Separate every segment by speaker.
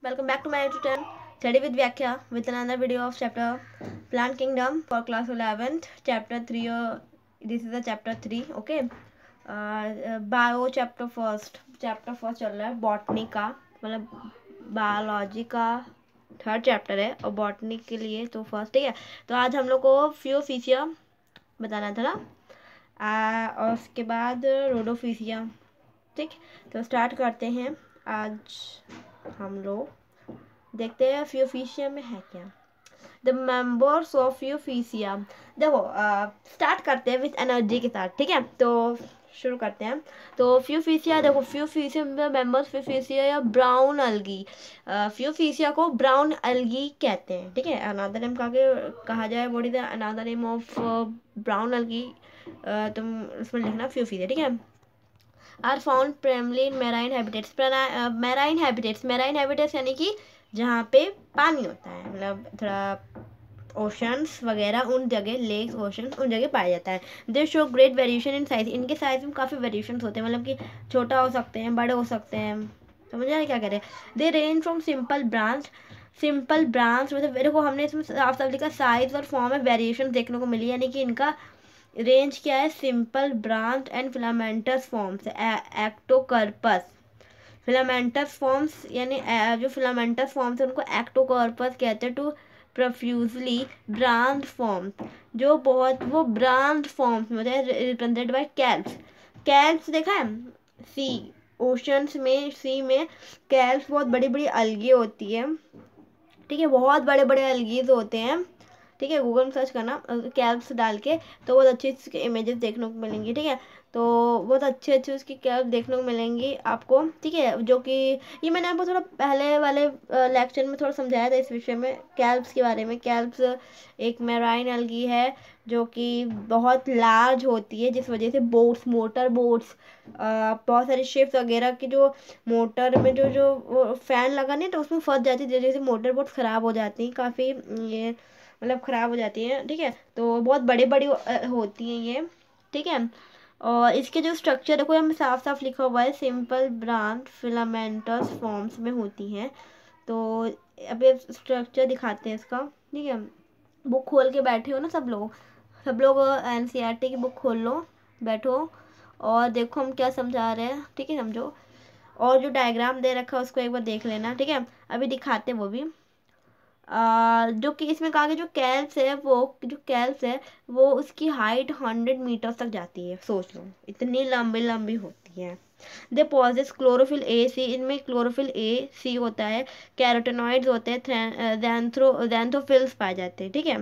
Speaker 1: Welcome back to my YouTube channel. Study with Vyakhya with another video of chapter Plant Kingdom for class 11th. Chapter 3. This is the chapter 3. Okay. Bio chapter first. Chapter first चल रहा है botany का, मतलब biology का third chapter है और botany के लिए तो फर्स्ट। ठीक है, तो आज हम लोग को फ्यूफिशिया बताना था ना, और उसके बाद रोडोफिशिया। ठीक, तो स्टार्ट करते हैं। आज हम लोग देखते हैं फ्यूफिशिया में है क्या। द मेंबर्स ऑफ फ्यूफिशिया, देखो स्टार्ट करते हैं विथ एनर्जी के साथ। ठीक है, तो शुरू करते हैं। तो फ्यूफिशिया, देखो फ्यूफिशिया में मेंबर्स फ्यूफिशिया या ब्राउन अलगी, फ्यूफिशिया को ब्राउन अलगी कहते हैं। ठीक है, अनदर नेम कहा जाए, what is the another name of brown algae, तुम उसमें लिखना फ्यूफिशिया। ठीक है, are found primarily in marine habitats. Marine habitats यानी कि जहाँ पे पानी होता है, मतलब थोड़ा ओशंस वगैरह उन जगह, लेक्स ओशंस उन जगह पाया जाता है। दे show great variation in size, इनके साइज में काफ़ी वेरिएशन होते हैं, मतलब कि छोटा हो सकते हैं, बड़े हो सकते हैं। समझ रहे हैं क्या कह रहे हैं। दे रेंज फ्रॉम सिंपल ब्रांच मतलब देखो हमने इसमें साफ साफ लिखा साइज और फॉर्म में वेरिएशन देखने को मिली, यानी कि इनका रेंज क्या है, simple branch and filamentous forms, Ectocarpus. Filamentous forms यानी जो फिलामेंटस फॉर्म्स है उनको एक्टोकर्पस कहते हैं। टू प्रोफ्यूजली ब्रांच फॉर्म्स, जो बहुत वो ब्रांच फॉर्म्स में होते हैं, रिप्रेजेंटेड बाय कैल्प्स। कैल्प्स देखा है सी, ओशंस में, सी में कैल्प्स बहुत बड़ी बड़ी अलगी होती है। ठीक है, बहुत बड़े बड़े अलगीज होते हैं। ठीक है, गूगल में सर्च करना कैल्प्स डाल के, तो बहुत अच्छी उसकी इमेजेस देखने को मिलेंगी। ठीक है, तो बहुत अच्छे अच्छे उसकी कैल्प देखने को मिलेंगी आपको। ठीक है, जो कि ये मैंने आपको थोड़ा पहले वाले लेक्चर में थोड़ा समझाया था इस विषय में, कैल्प्स के बारे में। कैल्प्स एक मैराइन अलगी है जो कि बहुत लार्ज होती है, जिस वजह से बोट्स, मोटर बोट्स, बहुत सारी शिप्स वगैरह की जो मोटर में जो जो वो फैन लगा नहीं तो उसमें फंस जाती है, जैसे मोटर बोट ख़राब हो जाती हैं काफ़ी, ये मतलब ख़राब हो जाती हैं। ठीक है, तो बहुत बड़ी बड़ी होती हैं ये। ठीक है, और इसके जो स्ट्रक्चर देखो यहाँ साफ साफ लिखा हुआ है, सिंपल ब्रांच फिलामेंटस फॉर्म्स में होती हैं। तो अब ये स्ट्रक्चर दिखाते हैं इसका। ठीक है, बुक खोल के बैठे हो ना सब लोग, एनसीईआरटी की बुक खोल लो, बैठो और देखो हम क्या समझा रहे हैं। ठीक है, समझो, और जो डायग्राम दे रखा है उसको एक बार देख लेना। ठीक है, अभी दिखाते हैं वो भी। जो कि इसमें कहा कि जो कैल्प्स है वो उसकी हाइट 100 मीटर तक जाती है। सोच लो इतनी लंबी लंबी होती है। दे पॉजेस क्लोरोफिल ए सी, इनमें क्लोरोफिल ए सी होता है, कैरोटेनॉइड्स होते हैं, जैंथोफिल्स पाए जाते हैं। ठीक है,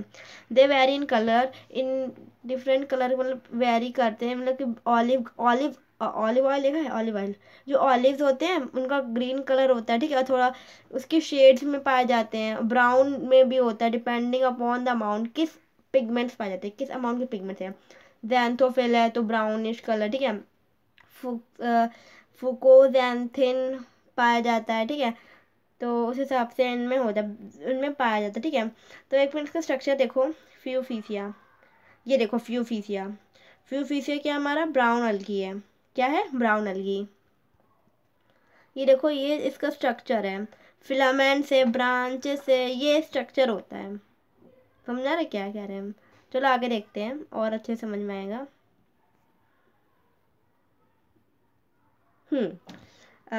Speaker 1: they vary in colour, in different colour मतलब वेरी करते हैं, मतलब कि ऑलिव ऑलिव ऑलिव ऑयल देखा है, ऑलिव ऑयल जो ऑलिव्स होते हैं उनका ग्रीन कलर होता है। ठीक है, और थोड़ा उसकी शेड्स में पाए जाते हैं, ब्राउन में भी होता है, डिपेंडिंग अपॉन द अमाउंट, किस पिगमेंट्स पाए जाते हैं, किस अमाउंट के पिगमेंट्स हैं। जैंथोफिल है तो ब्राउनिश कलर। ठीक है, फुकोजैंथिन पाया जाता है। ठीक है, तो उस हिसाब से इनमें होता है, इनमें पाया जाता है। ठीक है, तो एक मिनट का स्ट्रक्चर देखो। फ्यूफिशिया, ये देखो फ्यूफिशिया, फ्यूफिशिया क्या हमारा ब्राउन अलगी है। क्या है, ब्राउन अलगी। ये देखो ये इसका स्ट्रक्चर है, फिलामेंट से, ब्रांचेस से ये स्ट्रक्चर होता है। समझा रहे क्या कह रहे हैं हम। चलो आगे देखते हैं और अच्छे से समझ में आएगा।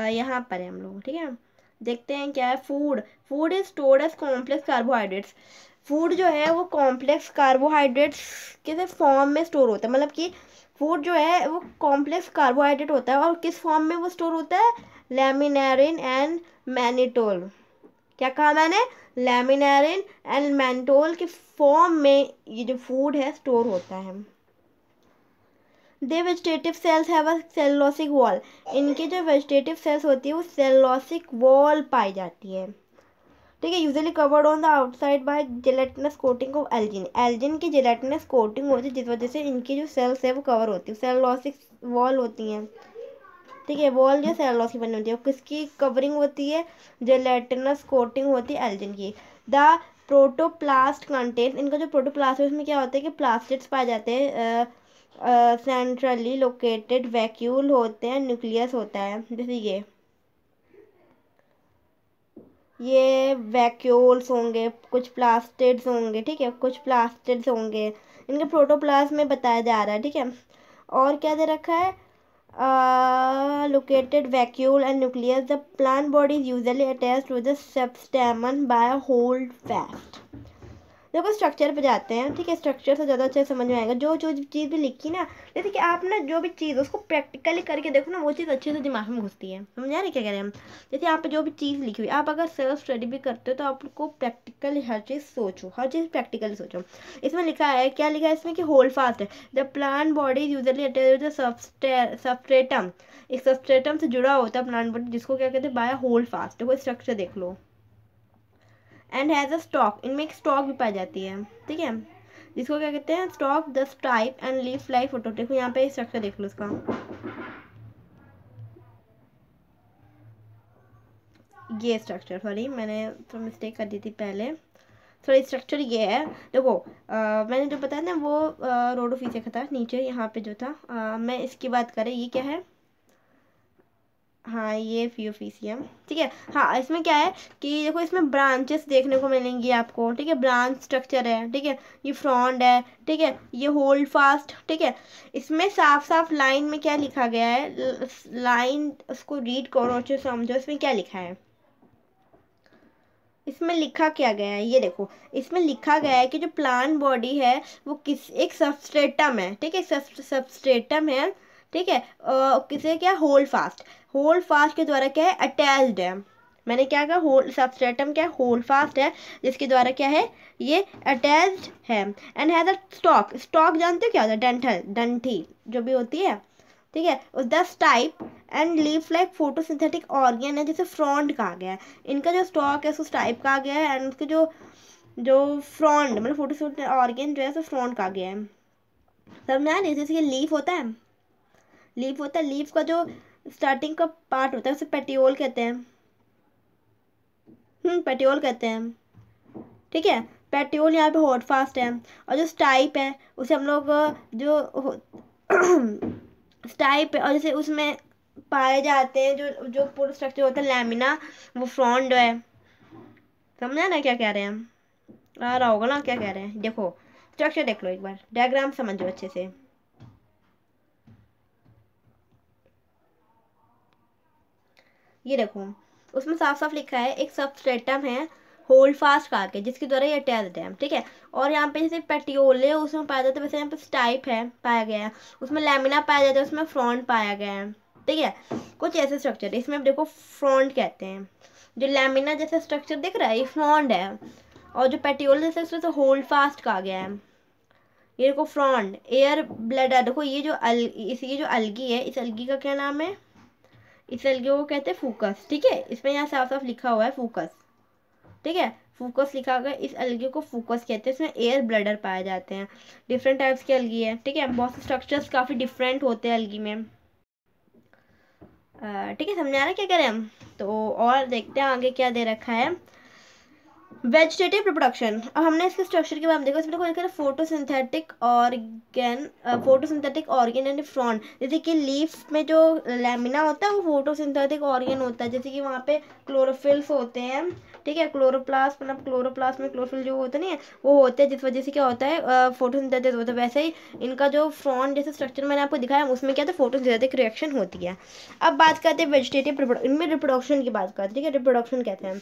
Speaker 1: यहाँ पर है हम लोग। ठीक है, देखते हैं क्या है। Food, food is stored as complex carbohydrates. Food जो है वो कॉम्प्लेक्स कार्बोहाइड्रेट्स के फॉर्म में स्टोर होता है, मतलब कि फूड जो है वो कॉम्प्लेक्स कार्बोहाइड्रेट होता है, और किस फॉर्म में वो स्टोर होता है, लैमिनारिन एंड मैनिटोल। क्या कहा मैंने, लैमिनारिन एंड मैनिटोल के फॉर्म में ये जो फूड है स्टोर होता है। They vegetative cells have a cellulosic wall, इनकी जो वेजिटेटिव सेल्स होती है वो सेलुलोसिक वॉल पाई जाती है। ठीक है, usually covered on the outside by gelatinous coating of algin, algin की जेलेटिनस कोटिंग होती है जिस वजह से इनकी जो सेल्स है वो कवर होती है, सेलुलोसिक वॉल होती हैं। ठीक है, वॉल जो सेलुलोज की बनी होती है, किसकी कवरिंग होती है, जेलेटिनस कोटिंग होती है एल्जिन की। द प्रोटोप्लास्ट कंटेन, इनका जो प्रोटोप्लास्ट है उसमें क्या होता है कि प्लास्टिड्स पाए जाते हैं, सेंट्रली लोकेटेड वैक्यूल होते हैं, न्यूक्लियस होता है, जैसे ये ये वैक्यूल्स होंगे, कुछ प्लास्टिड्स होंगे, ठीक है, कुछ प्लास्टिड्स होंगे, इनके प्रोटोप्लाज्म में बताया जा रहा है, ठीक है। और क्या दे रखा है, located vacuole and nucleus. The plant body is usually attached to the substamen by a holdfast. देखो स्ट्रक्चर पे जाते हैं, ठीक है, स्ट्रक्चर से ज़्यादा अच्छे समझ में आएगा। जो जो चीज़ भी लिखी ना, जैसे कि आप ना जो भी चीज़ उसको प्रैक्टिकली करके देखो ना, वो चीज़ अच्छे से दिमाग में घुसती है। समझ आ रही क्या कह रहे हैं हम? जैसे यहाँ पे जो भी चीज़ लिखी हुई, आप अगर सेल्फ स्टडी भी करते हो तो आपको प्रैक्टिकली हर चीज़ सोचो, हर चीज़ प्रैक्टिकली सोचो। इसमें लिखा है, क्या लिखा है इसमें, कि होल्ड फास्ट है। The plant body usually attached to the substratum, एक सबस्ट्रेटम से जुड़ा होता है प्लांट बॉडी, जिसको क्या कहते हैं, बाय होल्ड फास्ट। देखो स्ट्रक्चर देख लो। एंड हैज़ अ स्टॉक, इनमें एक स्टॉक भी पाई जाती है, ठीक है, जिसको क्या कहते हैं, stock, the stipe and leaf like photo. देखो यहाँ पे स्ट्रक्चर देख लो इसका, ये स्ट्रक्चर, सॉरी मैंने तो मिस्टेक कर दी थी पहले, सॉरी स्ट्रक्चर ये है। देखो मैंने जो बताया ना वो रोडोफिसिया का था, नीचे यहाँ पे जो था, मैं इसकी बात करें, ये क्या है, हाँ ये फियोफिसियम, ठीक है। हाँ इसमें क्या है कि देखो इसमें ब्रांचेस देखने को मिलेंगी आपको, ठीक है, ब्रांच स्ट्रक्चर है, ठीक है, ये फ्रॉन्ड है, ठीक है, ये होल्ड फास्ट, ठीक है। इसमें साफ साफ लाइन में क्या लिखा गया है, लाइन उसको रीड करो, अच्छे समझो इसमें क्या लिखा है। इसमें लिखा क्या गया है, ये देखो, इसमें लिखा गया है कि जो प्लांट बॉडी है वो किस एक सबस्ट्रेटम है, ठीक है, सबस्ट्रेटम है, ठीक है, किसे क्या, होल्ड फास्ट, होल्ड फास्ट के द्वारा क्या है, अटैच्ड है। मैंने क्या कहा, होल्ड सबस्ट्रेटम क्या है, होल्ड फास्ट है, जिसके द्वारा क्या है, ये अटैच्ड है। And has a stock, stock जानते हो क्या होता है, डंठल, डंठी जो भी होती है, ठीक है, दस type and leaf like photosynthetic organ है, जिसे फ्रॉन्ड कहा गया है। इनका जो स्टॉक है उसको टाइप कहा गया है, एंड उसके जो जो फ्रॉन्ड मतलब फोटोसिंथेटिक ऑर्गन जो है उसे फ्रॉन्ड कहा गया है। समझा नहीं, जैसे कि लीफ होता है, लीफ होता है, लीफ का जो स्टार्टिंग का पार्ट होता है उसे पेटियोल कहते हैं, पेटियोल कहते हैं, ठीक है। पेटियोल यहाँ पे हॉट फास्ट है, और जो स्टाइप है उसे हम लोग जो स्टाइप है, और जैसे उसमें पाए जाते हैं जो जो पूरा स्ट्रक्चर होता है लैमिना, वो फ्रॉन्ड है। समझा ना क्या कह रहे हैं हम, आ रहा होगा ना क्या कह रहे हैं। देखो स्ट्रक्चर देख लो एक बार, डायग्राम समझो अच्छे से। ये देखो उसमें साफ साफ लिखा है, एक सबस्ट्रेटम है होल्ड फास्ट कहा के, जिसके द्वारा ये अटैच्ड है, ठीक है। और यहाँ पे जैसे पेटियोले उसमें पाया जाता है, वैसे यहाँ पे स्टाइप है पाया गया है, उसमें लैमिना पाया जाता है, उसमें फ्रॉन्ट पाया गया है, ठीक है। कुछ ऐसे स्ट्रक्चर इसमें अब देखो फ्रॉन्ट कहते हैं, जो लैमिना जैसा स्ट्रक्चर दिख रहा है ये फ्रॉन्ट है, और जो पेटियोल जैसा उसमें तो होल्ड फास्ट कहा गया है। ये देखो फ्रॉन्ट, एयर ब्लडर, देखो ये जो ये जो अलगी है, इस अलगी का क्या नाम है, इस अलगे को कहते हैं फूकस, ठीक है, इसमें यहाँ साफ साफ लिखा हुआ है फूकस, ठीक है, फूकस लिखा हुआ है, इस अलगे को फूकस कहते हैं। इसमें एयर ब्लडर पाए जाते हैं, डिफरेंट टाइप्स की अलगी है, ठीक है, बहुत से स्ट्रक्चर्स काफ़ी डिफरेंट होते हैं अलगी में, ठीक है, समझा रहे क्या करें हम। तो और देखते हैं आगे क्या दे रखा है, वेजिटेटिव रिप्रोडक्शन। अब हमने इसके स्ट्रक्चर के बारे में देखा, इसमें देखो photosynthetic organ, photosynthetic organ and front. जैसे कि लीफ में जो लैमिना होता है वो फोटोसिंथेटिक ऑर्गन होता है, जैसे कि वहाँ पे क्लोरोफिल्स होते हैं, ठीक है, क्लोरोप्लास्ट मतलब क्लोरोप्लास्ट में क्लोरोफिल जो होता नहीं है वो होते हैं, जिस वजह से क्या होता है, फोटोसिंथेसिस होता है। वैसे ही इनका जो फ्रॉन्ट जैसे स्ट्रक्चर मैंने आपको दिखाया उसमें क्या था, फोटोसिंथेटिक रिएक्शन होती है। अब बात करते हैं वेजिटेटिव, इनमें रिप्रोडक्शन की बात करते हैं, ठीक है, रिप्रोडक्शन कहते हैं।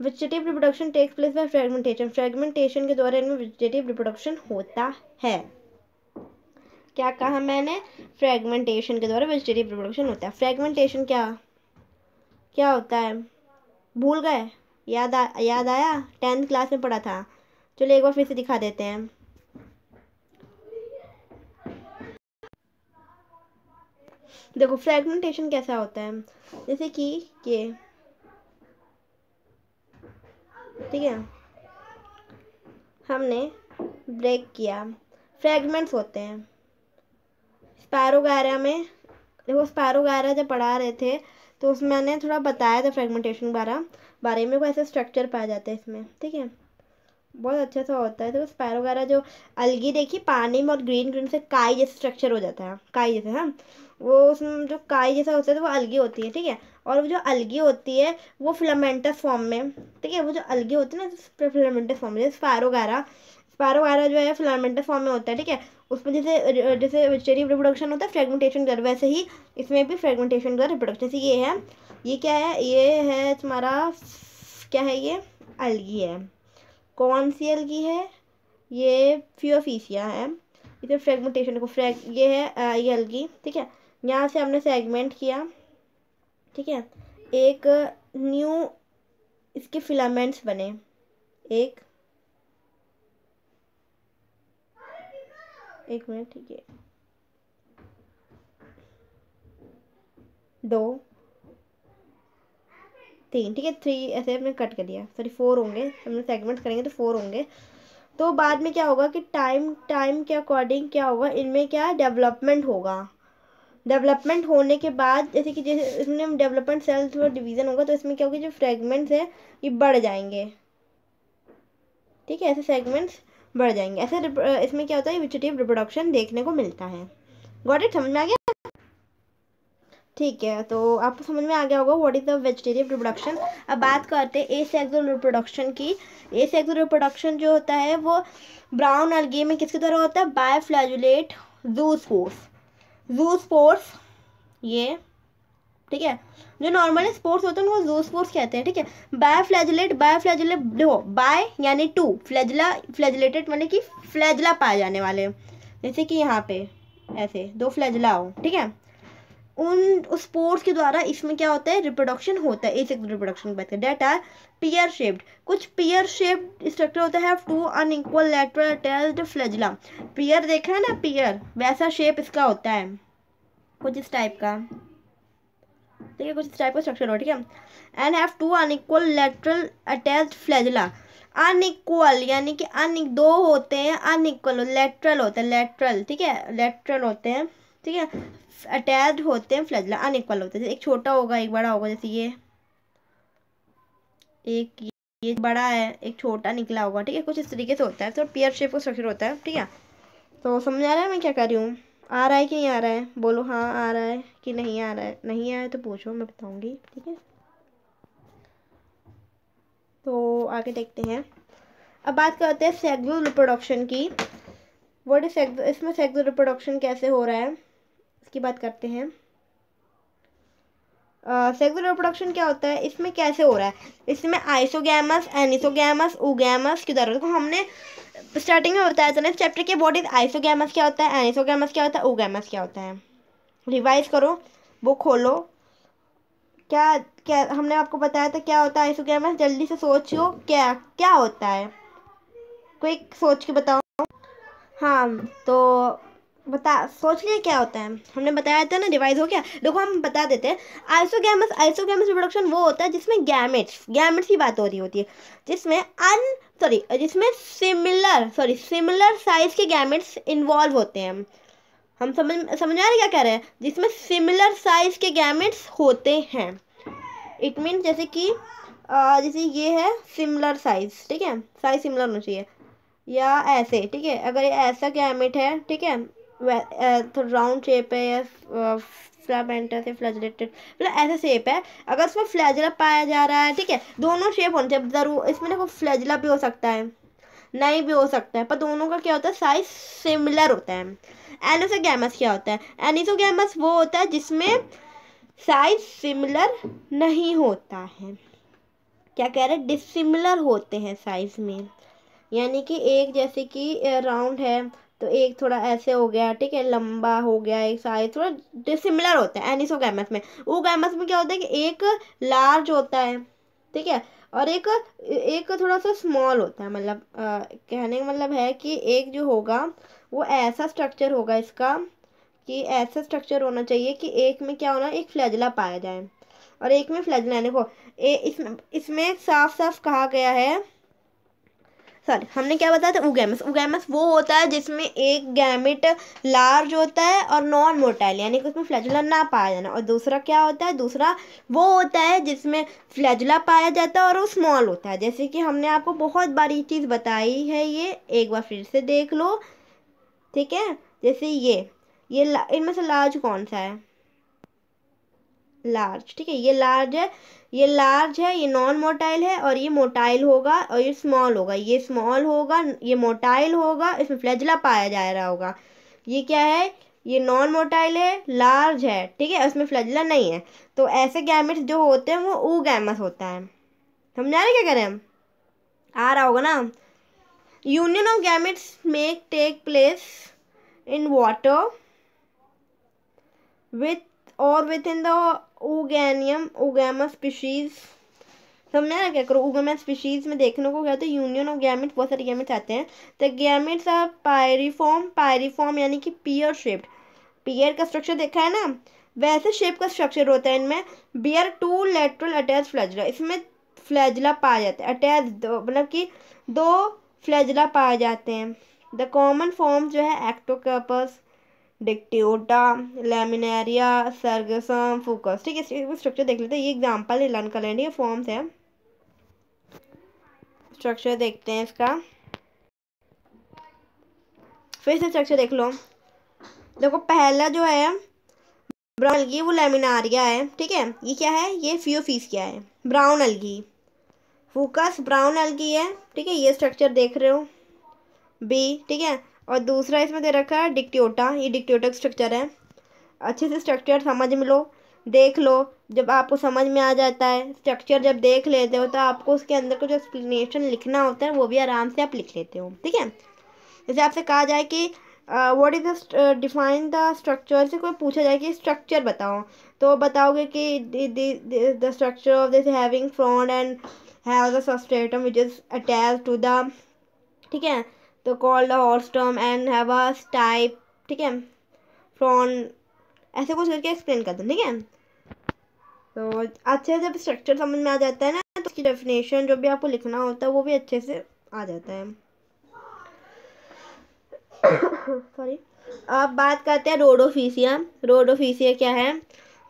Speaker 1: Vegetative reproduction takes place by fragmentation, fragmentation के द्वारा इनमें वेजिटेटिव रिप्रोडक्शन होता है। क्या कहा मैंने, फ्रेगमेंटेशन के द्वारा वेजिटेटिव रिप्रोडक्शन होता है। फ्रेगमेंटेशन क्या क्या होता है, भूल गए, याद आया, 10th क्लास में पढ़ा था, चलो एक बार फिर से दिखा देते हैं। देखो फ्रेगमेंटेशन कैसा होता है, जैसे कि ये, ठीक है, हमने ब्रेक किया, फ्रेगमेंट्स होते हैं। स्पैरोगैरा में देखो, स्पैरोगैरा जब पढ़ा रहे थे तो उसमें मैंने थोड़ा बताया था फ्रेगमेंटेशन बारे में, को ऐसे स्ट्रक्चर पाया जाता है इसमें, ठीक है, बहुत अच्छा सा होता है। तो स्पैरोगैरा जो अलगी देखी पानी में, और ग्रीन ग्रीन से काई जैसे स्ट्रक्चर हो जाता है, काई जैसे, हाँ, वो उसमें जो काई जैसा होता है तो वो अलगी होती है, ठीक है। और वो जो अलगी होती है वो फिलामेंटस फॉर्म में, ठीक है, वो जो अलगी होती है ना फिलामेंटस फॉर्म में, जैसे स्पारो वगैरह जो है फिलामेंटस फॉर्म में होता है, ठीक है। उसमें जैसे जैसे वेजिटेटिव रिप्रोडक्शन होता है फ्रेगमेंटेशन दर, वैसे ही इसमें भी फ्रेगमेंटेशन दर रिप्रोडक्शन। जैसे ये है, ये क्या है, ये है तुम्हारा क्या है, ये अलगी है। कौन सी अलगी है, ये फियोफिसिया है। इसे फ्रेगमेंटेशन को ये है ये अलगी, ठीक है। यहाँ से हमने सेगमेंट किया, ठीक है, एक न्यू इसके फिलामेंट्स बने, एक मिनट, ठीक है, 2 3, ठीक है, 3 ऐसे हमने कट कर दिया, सॉरी 4 होंगे, हमने सेगमेंट करेंगे तो 4 होंगे। तो बाद में क्या होगा कि टाइम के अकॉर्डिंग क्या होगा, इनमें क्या डेवलपमेंट होगा। डेवलपमेंट होने के बाद जैसे इसमें डेवलपमेंट सेल थोड़ा डिवीजन होगा, तो इसमें क्या होगा, जो फ्रेगमेंट्स है ये बढ़ जाएंगे, ठीक है, ऐसे सेगमेंट्स बढ़ जाएंगे। ऐसे इसमें क्या होता है, वेजिटेटिव रिप्रोडक्शन देखने को मिलता है। गॉट इट, समझ में आ गया? ठीक है, तो आपको समझ में आ गया होगा what is the vegetative reproduction. अब बात करते हैं एसेक्सुअल रिप्रोडक्शन की। एसेक्सुअल रिप्रोडक्शन जो होता है वो ब्राउन अलगी में किसके द्वारा होता है, बायफ्लैजुलेट जूस्पोर्स, ये, ठीक है। जो नॉर्मली स्पोर्ट्स होते हैं उनको जूस्पोर्स कहते हैं, ठीक है। बायफ्लैजुलेट देखो, बाय यानी टू, फ्लैजुलेटेड मतलब कि फ्लैजला पाए जाने वाले, जैसे कि यहाँ पे ऐसे 2 फ्लैजला हो, ठीक है। उन स्पोर्स के द्वारा इसमें क्या होता है, रिप्रोडक्शन होता है। एसेक्सुअल रिप्रोडक्शन की बात करें, डेट आर पियर शेप्ड, कुछ पियर शेप्ड स्ट्रक्चर होता है, 2 अनइक्वल लैटरल अटैच्ड फ्लैजला। पियर देखा है ना, पियर वैसा शेप इसका होता है, कुछ इस टाइप का, ठीक है, कुछ इस टाइप का स्ट्रक्चर हो, ठीक है। And have 2 unequal lateral attached flagella. Unequal यानी कि 2 होते हैं, अनइक्वल लैटरल होता है, लैटरल, ठीक है, लैटरल होते हैं, ठीक है। अटैच्ड होते हैं, फ्लैजला अनइक्वल होते हैं, एक छोटा होगा एक बड़ा होगा, जैसे ये एक ये बड़ा है एक छोटा निकला होगा, ठीक है, कुछ इस तरीके से होता है। तो पियर शेप का स्ट्रक्चर होता है, ठीक है। तो समझ आ रहा है मैं क्या कर रही हूँ, आ रहा है कि नहीं आ रहा है, बोलो हाँ आ रहा है कि नहीं आ रहा है, नहीं आया तो पूछो, मैं बताऊंगी, ठीक है। तो आगे देखते हैं, अब बात करते हैं सेक्सुअल रिप्रोडक्शन की। व्हाट इज इसमें सेक्सुअल रिप्रोडक्शन कैसे हो रहा है इसकी बात करते हैं। सेक्सुअल रिप्रोडक्शन क्या होता है, इसमें कैसे हो रहा है, इसमें आइसोगैमस, एनिसोगैमस, उगैमस की जरूरत को हमने स्टार्टिंग में बताया था ना चैप्टर के, व्हाट इज आइसोगैमस क्या होता है, एनिसोगैमस क्या होता है, उगैमस क्या होता है। रिवाइज करो, बुक खोलो, क्या क्या हमने आपको बताया था क्या होता है आइसोगैमस, जल्दी से सोचियो क्या क्या होता है, क्विक सोच के बताओ। हाँ, तो बता सोच लिया क्या होता है, हमने बताया था ना, रिवाइज हो गया। देखो हम बता देते हैं, आइसोगैमस रिप्रोडक्शन वो होता है जिसमें गैमेट्स की बात हो रही होती है, जिसमें जिसमें सिमिलर साइज के गैमेट्स इन्वॉल्व होते हैं। हम समझ आ रहे क्या कह रहे हैं, जिसमें सिमिलर साइज के गैमेट्स होते हैं। इट मीन जैसे कि जैसे ये है सिमिलर साइज, ठीक है, साइज सिमिलर होना चाहिए, या ऐसे, ठीक है, अगर ये ऐसा गैमेट है, ठीक है, तो राउंड शेप है या फ्लामेंटस या फ्लैजुलेटेड, मतलब ऐसा शेप है, अगर उसमें फ्लैजुला पाया जा रहा है, ठीक है, दोनों शेप होने चाहिए जरूर, इसमें देखो फ्लैजुला भी हो सकता है नहीं भी हो सकता है, पर दोनों का क्या होता है, साइज सिमिलर होता है। एनिसोगैमस क्या होता है, एनिसोगैमस वो होता है जिसमें साइज सिमिलर नहीं होता है, क्या कह रहे हैं, डिसिमिलर होते हैं साइज में, यानी कि एक जैसे कि राउंड है तो एक थोड़ा ऐसे हो गया, ठीक है, लंबा हो गया, एक साइज थोड़ा डिसिमिलर होता है एनिसोगैमस में। ओगैमस में क्या होता है कि एक लार्ज होता है, ठीक है, और एक एक थोड़ा सा स्मॉल होता है, मतलब कहने का मतलब है कि एक जो होगा वो ऐसा स्ट्रक्चर होगा इसका, कि ऐसा स्ट्रक्चर होना चाहिए कि एक में क्या होना, एक फ्लैजला पाया जाए और एक में फ्लैजला, देखो इसमें साफ साफ कहा गया है, सॉरी हमने क्या बताया था, उगैमस वो होता है जिसमें एक गैमेट लार्ज होता है और नॉन मोटाइल, यानी कि उसमें फ्लैजुला ना पाया जाना। और दूसरा क्या होता है, दूसरा वो होता है जिसमें फ्लैजुला पाया जाता है और वो स्मॉल होता है, जैसे कि हमने आपको बहुत बार ये चीज़ बताई है, ये एक बार फिर से देख लो, ठीक है। जैसे ये इनमें से लार्ज कौन सा है? लार्ज, ठीक है, ये लार्ज है, ये लार्ज है, ये नॉन मोटाइल है, और ये मोटाइल होगा, और ये स्मॉल होगा, ये स्मॉल होगा, ये मोटाइल होगा, इसमें फ्लैजिला पाया जा रहा होगा। ये क्या है? ये नॉन मोटाइल है, लार्ज है, ठीक है, उसमें फ्लैजिला नहीं है। तो ऐसे गैमेट्स जो होते हैं वो oogamous होता है। समझा रहे क्या करें हम? आ रहा होगा ना? Union of gametes may take place in water with और within the oogamous species. समझा ना क्या करो? oogamous स्पीशीज में देखने को क्या होता है? यूनियन ऑफ गैमेट्स, बहुत सारे गैमेट्स आते हैं। द गैमेट्स आर पायरिफॉर्म, पायरिफॉर्म यानी कि पियर शेप्ड। पियर का स्ट्रक्चर देखा है ना, वैसे शेप का स्ट्रक्चर होता है इनमें। Bear two lateral attach flagella, इसमें फ्लैजिला पाए जाते हैं, अटैच दो, मतलब कि दो फ्लैजिला पाए जाते हैं। द कॉमन फॉर्म जो है एक्टोकर्पस, डिक्टियोटा, लैमिनारिया, सर्गसम, फोकस, ठीक है। स्ट्रक्चर देख लेते हैं, ये एग्जांपल है, लर्न कर लेंगे, ये फॉर्म्स है। स्ट्रक्चर देखते हैं इसका, फिर से स्ट्रक्चर देख लो। देखो पहला जो है ब्राउन अलगी, वो लैमिनारिया है, ठीक है। ये क्या है? ये फियोफिस क्या है? ब्राउन अलगी। फोकस ब्राउन अलगी है, ठीक है, ये स्ट्रक्चर देख रहे हो, बी, ठीक है। और दूसरा इसमें दे रखा है डिक्टियोटा, ये डिक्टियोटा का स्ट्रक्चर है। अच्छे से स्ट्रक्चर समझ में लो, देख लो। जब आपको समझ में आ जाता है स्ट्रक्चर, जब देख लेते हो तो आपको उसके अंदर को जो एक्सप्लेनेशन लिखना होता है वो भी आराम से आप लिख लेते हो, ठीक है। जैसे आपसे कहा जाए कि what is the define the structure, से कोई पूछा जाए कि स्ट्रक्चर बताओ, तो बताओगे कि the structure of this having frond and have the substratum which is attached to the, ठीक है, तो कॉल्ड द हॉर्स्टम एंड हैव अ टाइप, ठीक है, फ्रॉन्ट, ऐसे कुछ करके एक्सप्लेन कर दो, ठीक है। तो अच्छे से जब स्ट्रक्चर समझ में आ जाता है ना, तो उसकी डेफिनेशन जो भी आपको लिखना होता है वो भी अच्छे से आ जाता है। सॉरी। अब बात करते हैं रोडोफिसिया। रोडोफिसिया क्या है?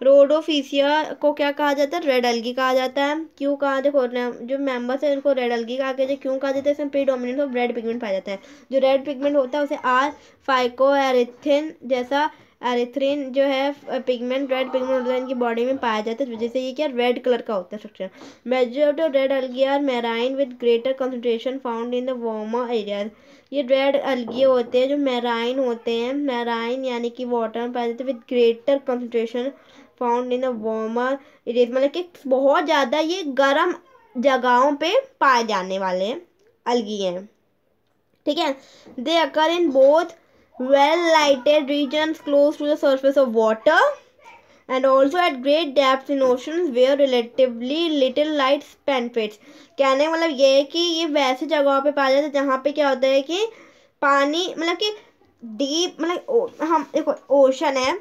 Speaker 1: रोडोफिसिया को क्या कहा जाता है? रेड अलगी कहा जाता है। क्यों कहा? देखो जो मेंबर्स है उनको रेड अलगी कहा गया, क्यों कहा जाता है? इसमें प्रीडोमिनेंस ऑफ रेड पिगमेंट पाया जाता है। जो रेड पिगमेंट होता है उसे आर फाइकोएरिथ्रिन जैसा एरिथ्रिन जो है पिगमेंट, रेड पिगमेंट होता है, इनकी बॉडी में पाया जाता है, जिस वजह से ये क्या रेड कलर का होता है structure. Majority of red algae are marine with greater concentration found in the warmer areas. ये रेड अलगी होते हैं जो मैराइन होते हैं, मैराइन यानी कि वाटर में पाए जाते हैं, with greater concentration found in the warmer areas, मतलब कि बहुत ज़्यादा ये गर्म जगहों पे पाए जाने वाले अलगी हैं, ठीक है। They occur in both well lighted regions close to the surface of water and also at great depths in oceans where relatively little light penetrates। कहने का मतलब ये है कि ये वैसे जगहों पे पाया जाता है जहाँ पे क्या होता है कि पानी, मतलब कि डीप, मतलब हम देखो ओशन है,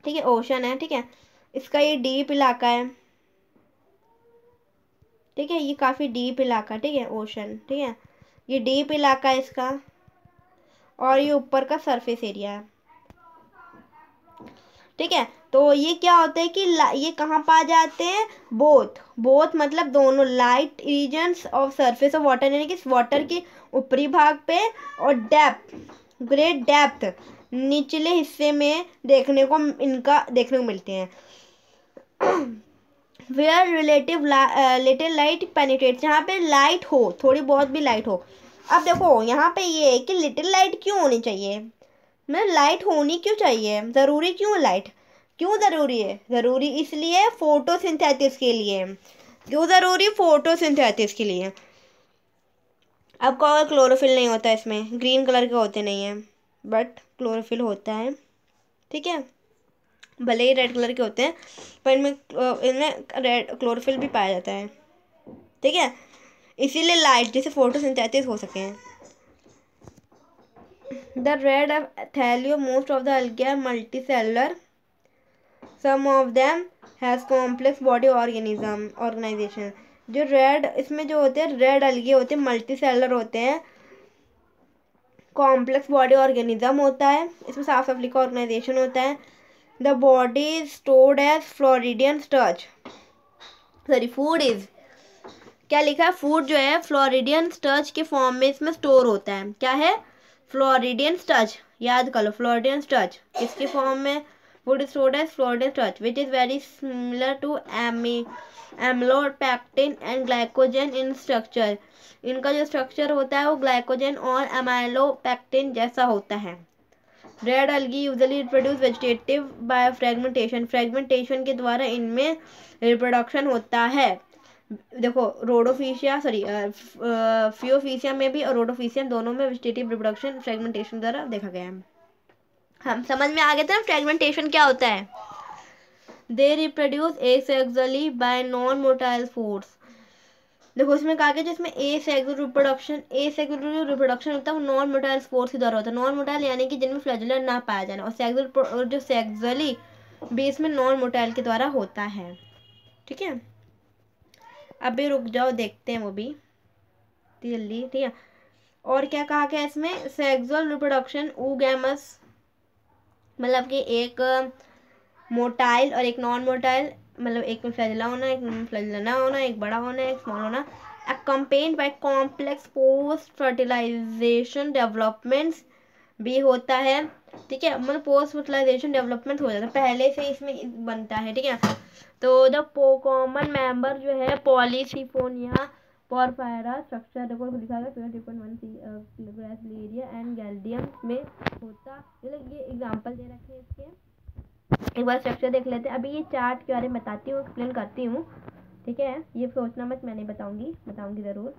Speaker 1: ठीक है, ओशन है, ठीक है, इसका ये डीप इलाका है, ठीक है, ये काफ़ी डीप इलाका, ठीक है, ओशन, ठीक है, ये डीप इलाका है इसका, और ये ऊपर का सरफेस एरिया है, ठीक है। तो ये क्या होता है कि ये कहाँ पा जाते हैं? बोथ, बोथ मतलब दोनों, light regions of surface of water यानी कि वाटर के ऊपरी भाग पे, और डेप्थ, ग्रेट डेप्थ निचले हिस्से में देखने को इनका देखने को मिलते हैं। Where relative little light penetrate, जहाँ पे लाइट हो, थोड़ी बहुत भी लाइट हो। अब देखो यहाँ पे ये है कि लिटिल लाइट क्यों होनी चाहिए, मतलब लाइट होनी क्यों चाहिए, ज़रूरी क्यों लाइट, क्यों ज़रूरी है? ज़रूरी इसलिए फोटोसिंथेसिस के लिए। क्यों ज़रूरी? फोटोसिंथेसिस के लिए। अब कौन क्लोरोफिल नहीं होता इसमें, ग्रीन कलर के होते नहीं हैं, बट क्लोरोफिल होता है, ठीक है, भले ही रेड कलर के होते हैं पर इनमें रेड क्लोरोफिल भी पाया जाता है, ठीक है, इसीलिए लाइट जैसे फोटोसिंथेसिस हो सके। The red thalio, most of the algae are multicellular. Some of them has complex body organization. जो रेड इसमें जो होते हैं, रेड अलगे होते हैं, मल्टीसेलर होते हैं, कॉम्प्लेक्स बॉडी ऑर्गेनिज्म होता है, इसमें साफ साफ लिखा ऑर्गेनाइजेशन होता है। The body is stored as floridean starch, sorry food is, क्या लिखा है? फूड जो है फ्लोरिडियन स्टार्च के फॉर्म में इसमें स्टोर होता है। क्या है? फ्लोरिडियन स्टार्च, याद कर लो, फ्लोरिडियन स्टार्च किसके फॉर्म में food stored as floridean starch which is very similar to amylopectin and glycogen in structure. इनका जो स्ट्रक्चर होता है वो ग्लाइकोजन और एमाइलोपेक्टिन जैसा होता है। Red algae usually reproduce vegetative by fragmentation, fragmentation के द्वारा इनमें रिप्रोडक्शन होता है। देखो रोडोफिशिया सॉरी फियोफिशिया में भी और रोडोफिशिया दोनों में वेजिटेटिव रिप्रोडक्शन फ्रेगमेंटेशन द्वारा देखा गया है। हम समझ में आ गए थे ना फ्रेगमेंटेशन क्या होता है। They reproduce asexually bye non motile foods. देखो इसमें कहा गया जिसमें एसेक्सुअल रिप्रोडक्शन होता है वो नॉन मोटाइल स्पोर्स के द्वारा होता है। नॉन मोटाइल यानी कि जिनमें फ्लैजुला ना पाया जाना, और सेक्सुअल जो सेक्सुअली बेस में नॉन मोटाइल के द्वारा होता है। ठीक है, अभी रुक जाओ देखते हैं वो भी जल्दी। ठीक है, और क्या कहा गया इसमें, सेक्सुअल रिप्रोडक्शन ऊगैमस, मतलब कि एक मोटाइल और एक नॉन मोटाइल, मतलब एक में फ्लैजुला होना, एक में फ्लैजुला ना होना, एक बड़ा होना, एक स्मॉल होना, accompanied by complex post fertilization developments भी होता है। ठीक है, मतलब पोस्ट फर्टिलाइजेशन डेवलपमेंट हो जाता है, पहले से इसमें बनता है। ठीक है, तो द कॉमन मेंबर जो है पॉलीसिफोनिया पोरफायरा स्ट्रक्चर देखो लिखा है 20.1 एंड गैल्डियम में होता, मतलब ये एग्जांपल दे रखे हैं इसके। एक बार स्ट्रक्चर देख लेते हैं। अभी ये चार्ट के बारे में बताती हूँ, एक्सप्लेन करती हूँ। ठीक है, ये सोचना मत, मैं नहीं बताऊंगी ज़रूर।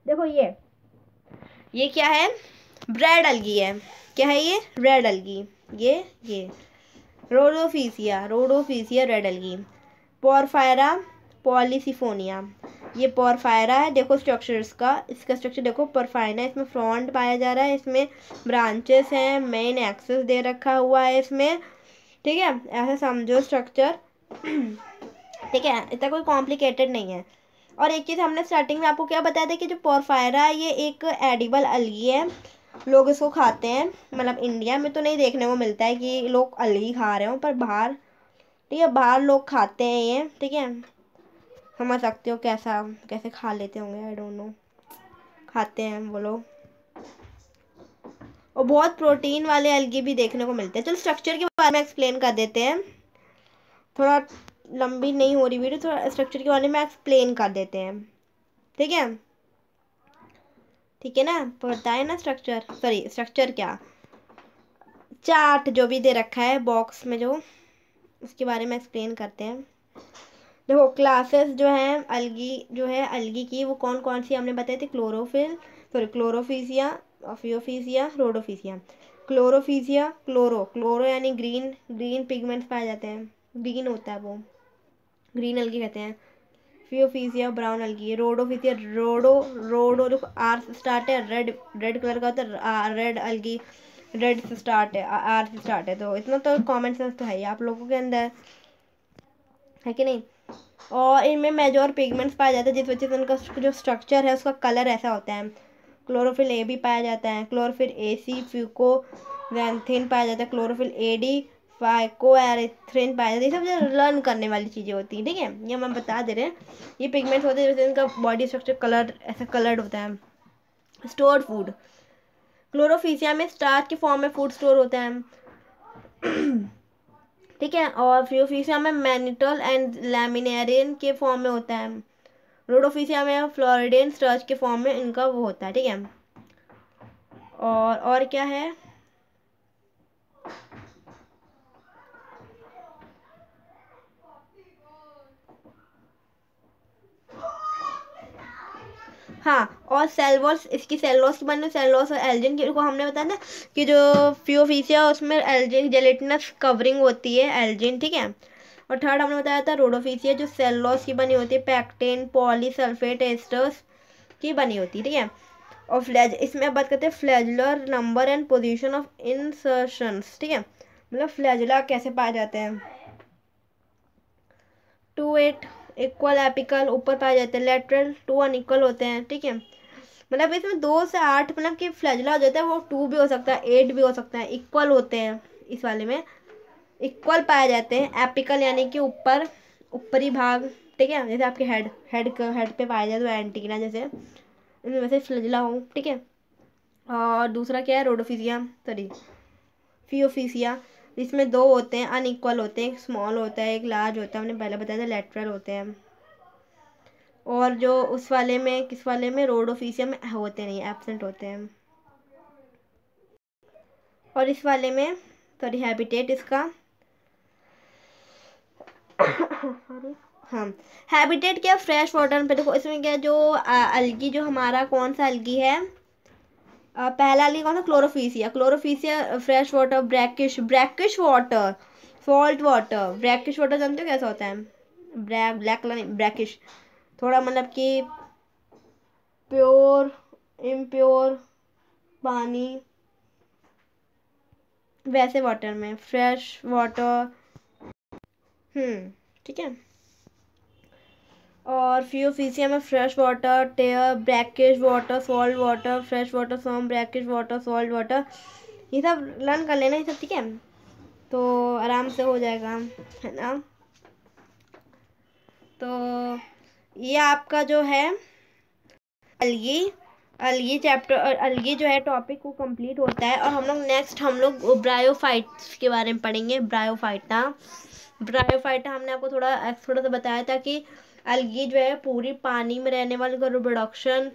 Speaker 1: देखो ये क्या है, रेड अलगी है। क्या है ये, रेड अलगी। ये रोडोफिशिया रेड अलगी। पोरफायरा पॉलीसिफोनिया, ये पोरफायरा है। देखो स्ट्रक्चर्स का, इसका स्ट्रक्चर देखो, पोरफायरा इसमें फ्रंट पाया जा रहा है, इसमें ब्रांचेस हैं, मेन एक्सेस दे रखा हुआ है इसमें। ठीक है, ऐसा समझो स्ट्रक्चर। ठीक है, इतना कोई कॉम्प्लिकेटेड नहीं है। और एक चीज़ हमने स्टार्टिंग में आपको क्या बताया था कि जो पोरफायरा है ये एक एडिबल अलगी है, लोग इसको खाते हैं। मतलब इंडिया में तो नहीं देखने को मिलता है कि लोग अलगी खा रहे हो, पर बाहर, ठीक है, बाहर लोग खाते हैं ये। ठीक है, समझ सकते हो कैसे खा लेते होंगे, आई डोंट नो, खाते हैं वो लोग। और बहुत प्रोटीन वाले अलगी भी देखने को मिलते हैं। चलो स्ट्रक्चर के बारे में एक्सप्लेन कर देते हैं, थोड़ा लंबी नहीं हो रही वीडियो, थोड़ा स्ट्रक्चर के बारे में एक्सप्लेन कर देते हैं। ठीक है, ठीक है ना, पता है ना स्ट्रक्चर क्या, चार्ट जो भी दे रखा है बॉक्स में जो, उसके बारे में एक्सप्लेन करते हैं। देखो क्लासेस जो हैं अलगी की, वो कौन कौन सी हमने बताई थी, क्लोरोफिशिया, फियोफिशिया, रोडोफिशिया। क्लोरोफिशिया, क्लोरो यानी ग्रीन पिगमेंट्स पाए जाते हैं, ग्रीन होता है वो, ग्रीन अलगी कहते हैं। फियोफिशिया ब्राउन अलगी। रोडोफिशिया, रोडो देखो आर से स्टार्ट है, रेड कलर का होता है, रेड अलगी रेड से स्टार्ट है, आर से स्टार्ट है, तो इतना तो कॉमन सेंस तो है ही आप लोगों के अंदर, है कि नहीं। और इनमें मेजर पिगमेंट्स पाए जाते हैं, जिस वजह से उनका जो स्ट्रक्चर है उसका कलर ऐसा होता है। क्लोरोफिल ए भी पाया जाता है, क्लोरोफिल ए सी फ्यूकोजैंथिन पाया जाता है, क्लोरोफिल ए डी फाइकोएरिथ्रिन पाया जाता है। ये सब जो लर्न करने वाली चीज़ें होती हैं। ठीक है, ये हम बता दे रहे हैं, ये पिगमेंट्स होते हैं जैसे इनका बॉडी स्ट्रक्चर कलर ऐसा कलर्ड होता है। स्टोर्ड फूड, क्लोरोफिशिया में स्टार्च के फॉर्म में फूड स्टोर होता है। ठीक है, और फियोफिशिया में मैनिटल एंड लैमिनेरियन के फॉर्म में होता है। रोडोफिशिया में फ्लोरिडियन स्टार्च के फॉर्म में इनका वो होता है। ठीक है, और क्या है, हाँ, और सेलुलोज, इसकी सेलुलोज की बने, सेलुलोज और एल्जिन को हमने बताया ना कि जो फियोफिशिया उसमें एल्जिन जेलेटिनस कवरिंग होती है, एल्जिन। ठीक है, और थर्ड हमने बताया था रोडोफिशिया जो सेलुलोज की बनी होती है, पैक्टिन पॉलीसल्फेट एस्टर्स की बनी होती है। ठीक है, और इसमें अब बात करते हैं flagellar number and position of insertions. ठीक है, मतलब फ्लैजुला कैसे पाए जाते हैं, 2-8 इक्वल एपिकल ऊपर पाए जाते हैं, लेटरल 2 अनइक्वल होते हैं। ठीक है, मतलब इसमें 2 से 8 मतलब कि फ्लैजुला हो जाता है, वो 2 भी हो सकता है 8 भी हो सकता है, इक्वल होते हैं इस वाले में, इक्वल पाए जाते हैं। एपिकल यानी कि ऊपरी भाग। ठीक है, जैसे आपके हेड पे पाया जाए तो एंटीना जैसे, इनमें वैसे फ्लैजुला हो। ठीक है, और दूसरा क्या है रोडोफिशिया, सॉरी फियोफिसिया, इसमें दो होते हैं, अनइक्वल होते हैं, एक स्मॉल होता है एक लार्ज होता है, हमने पहले बताया था लेटरल होते हैं। और जो उस वाले में, किस वाले में, रोडोफिसिया में होते नहीं, एब्सेंट होते हैं। और इस वाले में सॉरी हैबिटेट इसका सॉरी हाँ, हैबिटेट क्या, फ्रेश वाटर पे देखो इसमें क्या, जो अलगी, जो हमारा कौन सा अलगी है, पहला अलगी कौन सा, Chlorophyceae. Chlorophyceae fresh water, brackish, brackish water, salt water, brackish water जानते हो कैसा होता है, ब्लैक कलर नहीं, ब्रैकिश, थोड़ा मतलब कि प्योर इम्प्योर पानी, वैसे वाटर में फ्रेश वाटर। ठीक है। और फियोफिसिया में fresh water, rare, brackish water, salt water, fresh water, some, brackish water, salt water, ये सब लर्न कर लेना ये सब, ठीक है, तो आराम से हो जाएगा, है ना। तो ये आपका जो है अलगी, अलगी चैप्टर, अलगी जो है टॉपिक वो कंप्लीट होता है। और हम लोग नेक्स्ट ब्रायोफाइट्स के बारे में पढ़ेंगे। ब्रायोफाइटा, ब्रायोफाइटा हमने आपको थोड़ा सा बताया था कि अलगी जो है पूरी पानी में रहने वाली का रिप्रोडक्शन,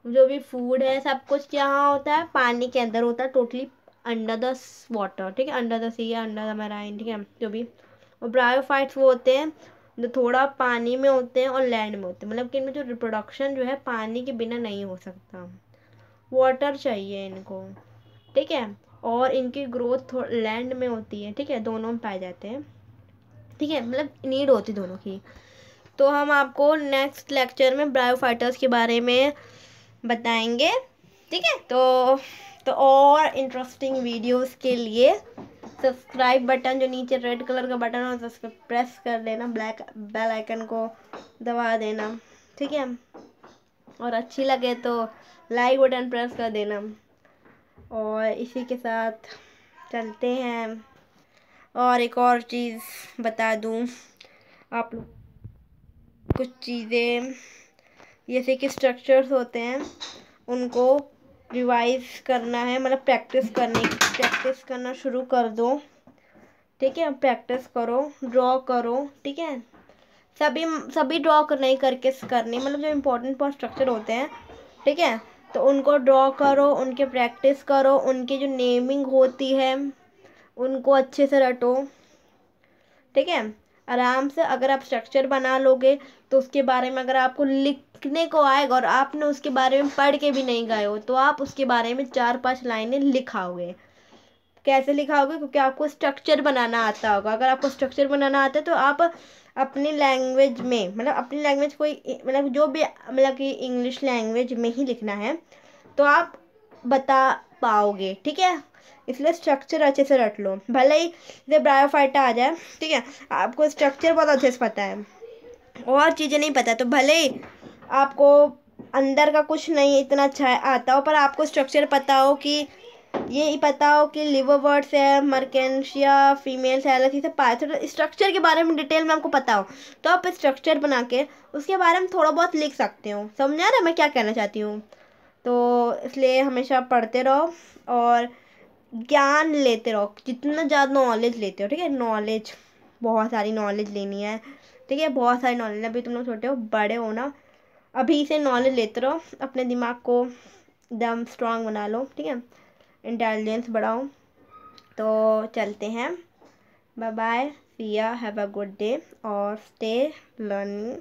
Speaker 1: जो भी फूड है सब कुछ यहाँ होता है, पानी के अंदर होता है, टोटली अंडर द वाटर, ठीक है, अंडर द सी या अंडर द मैराइन, ठीक है, जो भी। और ब्रायोफाइट्स वो होते हैं जो थोड़ा पानी में होते हैं और लैंड में होते हैं, मतलब कि इनमें जो रिप्रोडक्शन जो है पानी के बिना नहीं हो सकता, वाटर चाहिए इनको, ठीक है। और इनकी ग्रोथ लैंड में होती है, ठीक है, दोनों में पाए जाते हैं, ठीक है, मतलब नीड होती है दोनों की। तो हम आपको नेक्स्ट लेक्चर में ब्रायोफाइटर्स के बारे में बताएंगे, ठीक है। तो और इंटरेस्टिंग वीडियोस के लिए सब्सक्राइब बटन, जो नीचे रेड कलर का बटन है उसको प्रेस कर लेना, ब्लैक बेल आइकन को दबा देना, ठीक है। और अच्छी लगे तो लाइक बटन प्रेस कर देना। और इसी के साथ चलते हैं। और एक और चीज़ बता दूँ आप लोग, कुछ चीज़ें जैसे कि स्ट्रक्चर्स होते हैं उनको रिवाइज करना है, मतलब प्रैक्टिस करना शुरू कर दो, ठीक है, प्रैक्टिस करो, ड्रॉ करो, ठीक है, सभी सभी ड्रॉ नहीं करके करनी, मतलब जो इम्पोर्टेंट स्ट्रक्चर होते हैं, ठीक है, तो उनको ड्रॉ करो, उनके प्रैक्टिस करो, उनकी जो नेमिंग होती है उनको अच्छे से रटो, ठीक है। आराम से अगर आप स्ट्रक्चर बना लोगे तो उसके बारे में अगर आपको लिखने को आएगा और आपने उसके बारे में पढ़ के भी नहीं गए हो तो आप उसके बारे में 4-5 लाइनें लिखाओगे। कैसे लिखाओगे, क्योंकि आपको स्ट्रक्चर बनाना आता होगा। अगर आपको स्ट्रक्चर बनाना आता है तो आप अपनी लैंग्वेज में, मतलब अपनी लैंग्वेज कोई, मतलब जो भी, मतलब कि इंग्लिश लैंग्वेज में ही लिखना है तो आप बता पाओगे, ठीक है। इसलिए स्ट्रक्चर अच्छे से रट लो, भले ही जब ब्रायोफाइटा आ जाए, ठीक है, आपको स्ट्रक्चर बहुत अच्छे से पता है और चीज़ें नहीं पता, तो भले ही आपको अंदर का कुछ नहीं इतना अच्छा आता हो, पर आपको स्ट्रक्चर पता हो, कि ये ही पता हो कि लिवरवर्ट्स है, मर्केंशिया, फीमेल सैलस, ये सब पाए, तो स्ट्रक्चर के बारे में डिटेल में आपको पता हो तो आप स्ट्रक्चर बना के उसके बारे में थोड़ा बहुत लिख सकते हो। समझा ना मैं क्या कहना चाहती हूँ। तो इसलिए हमेशा पढ़ते रहो और ज्ञान लेते रहो, जितना ज़्यादा नॉलेज लेते हो, ठीक है, नॉलेज, बहुत सारी नॉलेज लेनी है, ठीक है, बहुत सारी नॉलेज। अभी तुम लोग छोटे हो, बड़े हो ना, अभी से नॉलेज लेते रहो, अपने दिमाग को एकदम स्ट्रांग बना लो, ठीक है, इंटेलिजेंस बढ़ाओ। तो चलते हैं, bye bye, Siya, have a good day और स्टे लर्न।